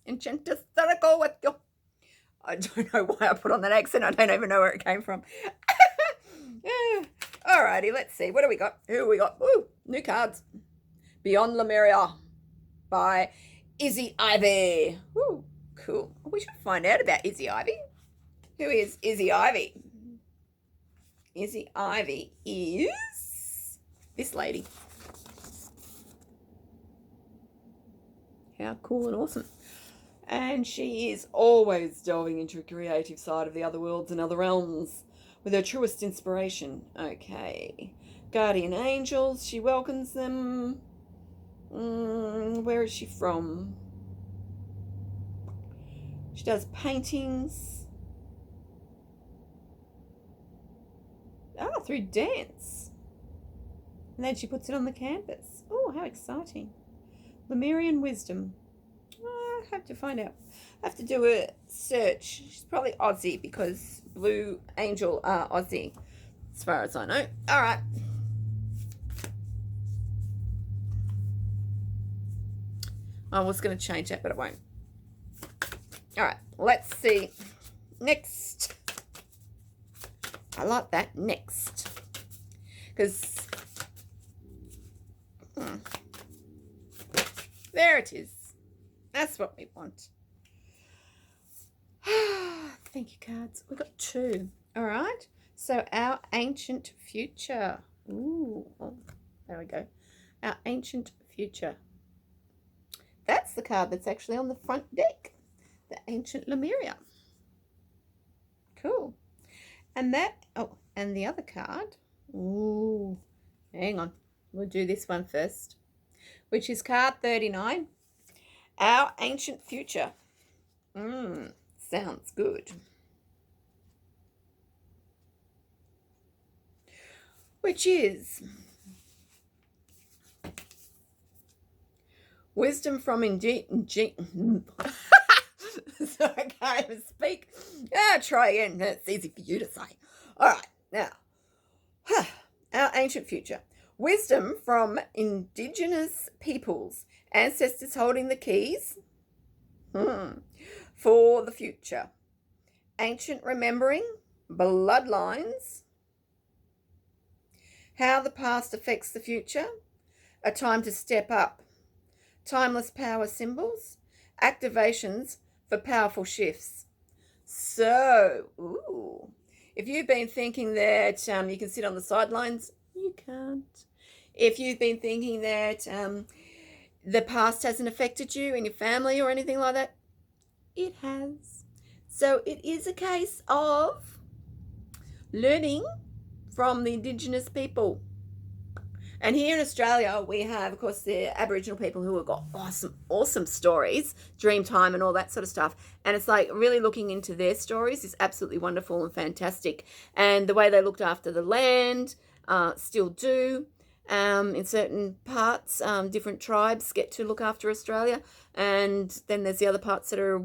Enchantess Oracle with you. I don't know why I put on that accent. I don't even know where it came from. Alrighty, let's see. What do we got? Who we got? Ooh, new cards. Beyond Lemuria by Izzy Ivy. Ooh, cool. We should find out about Izzy Ivy. Who is Izzy Ivy? Izzy Ivy is this lady. How cool and awesome. And she is always delving into a creative side of the other worlds and other realms with her truest inspiration. Okay. Guardian angels, she welcomes them. Where is she from? She does paintings. Ah, through dance. And then she puts it on the canvas. Oh, how exciting. Lemurian wisdom. I have to find out. I have to do a search. She's probably Aussie because Blue Angel are Aussie, as far as I know. All right. I was going to change that, but I won't. All right. Let's see. Next. I like that. Next. Because there it is. That's what we want. Thank you, cards. We've got 2. All right. So our ancient future. Ooh. Oh, there we go. Our ancient future. That's the card that's actually on the front deck. The ancient Lemuria. Cool. And that, oh, and the other card. Ooh. Hang on. We'll do this one first, which is card 39. Our ancient future. Sounds good. Which is wisdom from so I can't even speak. Try again. That's easy for you to say. All right, now, our ancient future. Wisdom from Indigenous peoples. Ancestors holding the keys for the future. Ancient remembering. Bloodlines. How the past affects the future. A time to step up. Timeless power symbols. Activations for powerful shifts. So, if you've been thinking that you can sit on the sidelines, you can't. If you've been thinking that the past hasn't affected you and your family or anything like that, it has. So it is a case of learning from the Indigenous people. And here in Australia, we have, of course, the Aboriginal people who have got awesome stories, Dreamtime and all that sort of stuff. And it's like really looking into their stories is absolutely wonderful and fantastic. And the way they looked after the land, still do. In certain parts, different tribes get to look after Australia. And then there's the other parts that are,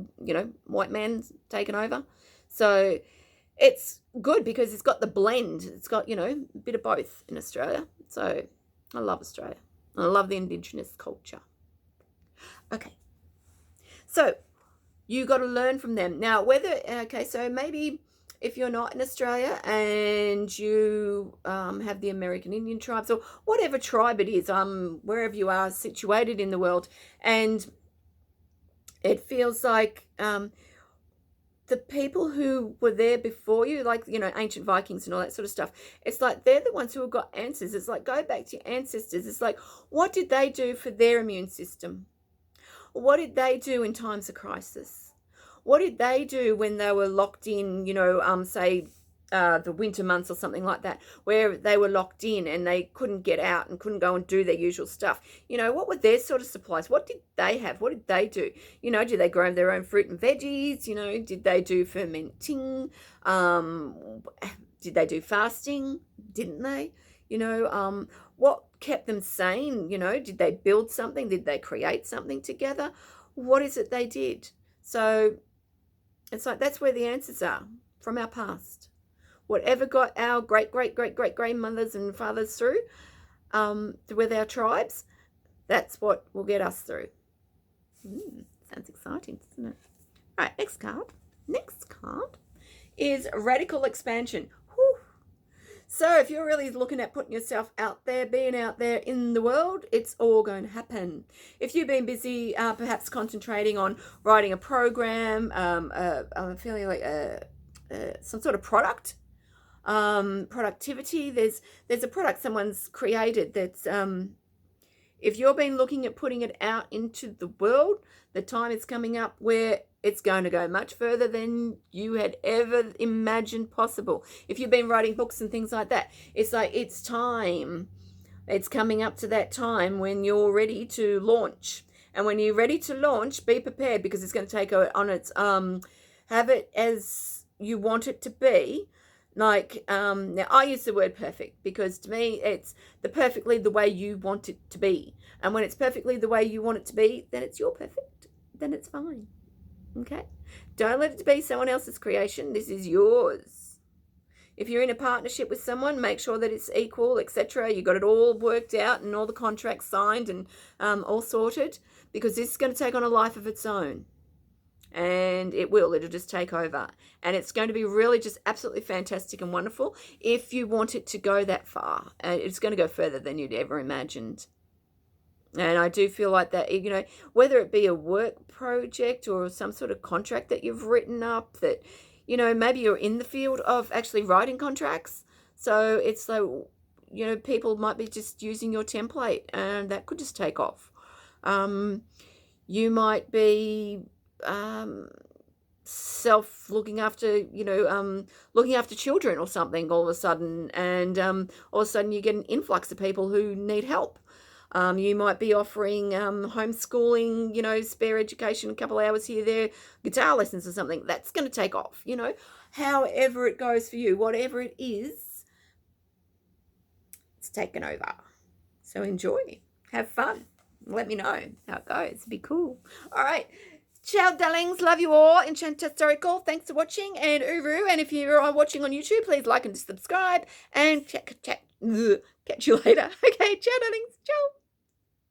white men taken over. So it's good because it's got the blend. It's got, a bit of both in Australia. So I love Australia. I love the Indigenous culture. Okay. So you got to learn from them. Now, so maybe if you're not in Australia and you have the American Indian tribes or whatever tribe it is, wherever you are situated in the world, and it feels like the people who were there before you, like, ancient Vikings and all that sort of stuff, it's like they're the ones who have got answers. It's like, go back to your ancestors. It's like, what did they do for their immune system? What did they do in times of crisis? What did they do when they were locked in, say, the winter months or something like that, where they were locked in and they couldn't get out and couldn't go and do their usual stuff? What were their sort of supplies? What did they have? What did they do? Did they grow their own fruit and veggies? Did they do fermenting? Did they do fasting? Didn't they? What kept them sane? Did they build something? Did they create something together? What is it they did? So it's like that's where the answers are from our past. Whatever got our great-great-great-great-grandmothers and fathers through with our tribes, that's what will get us through. Sounds exciting, doesn't it? All right, next card. Next card is radical expansion. Whew. So if you're really looking at putting yourself out there, being out there in the world, it's all going to happen. If you've been busy, perhaps concentrating on writing a program, I'm feeling like some sort of product, productivity. There's a product someone's created that's if you've been looking at putting it out into the world, the time is coming up where it's going to go much further than you had ever imagined possible. If you've been writing books and things like that, it's like it's time. It's coming up to that time when you're ready to launch. And when you're ready to launch, be prepared, because it's going to take on its have it as you want it to be. Like, now I use the word perfect because to me it's perfectly the way you want it to be. And when it's perfectly the way you want it to be, then it's your perfect. Then it's fine. Okay? Don't let it be someone else's creation. This is yours. If you're in a partnership with someone, make sure that it's equal, etc. You got it all worked out and all the contracts signed and all sorted, because this is going to take on a life of its own. And it'll just take over, and it's going to be really just absolutely fantastic and wonderful if you want it to go that far. It's going to go further than you'd ever imagined. And I do feel like that, you know, whether it be a work project or some sort of contract that you've written up, that, you know, maybe you're in the field of actually writing contracts, so it's like, you know, people might be just using your template and that could just take off. You might be looking after, you know, looking after children or something all of a sudden, and all of a sudden you get an influx of people who need help. You might be offering homeschooling, you know, spare education, a couple of hours here, there, guitar lessons or something. That's going to take off, you know, however it goes for you, whatever it is, it's taken over. So enjoy, have fun. Let me know how it goes. It'd be cool. All right. Ciao, darlings. Love you all. Enchantess Oracle. Thanks for watching. And Uru. And if you're watching on YouTube, please like and subscribe. And catch you later. Okay. Ciao, darlings. Ciao.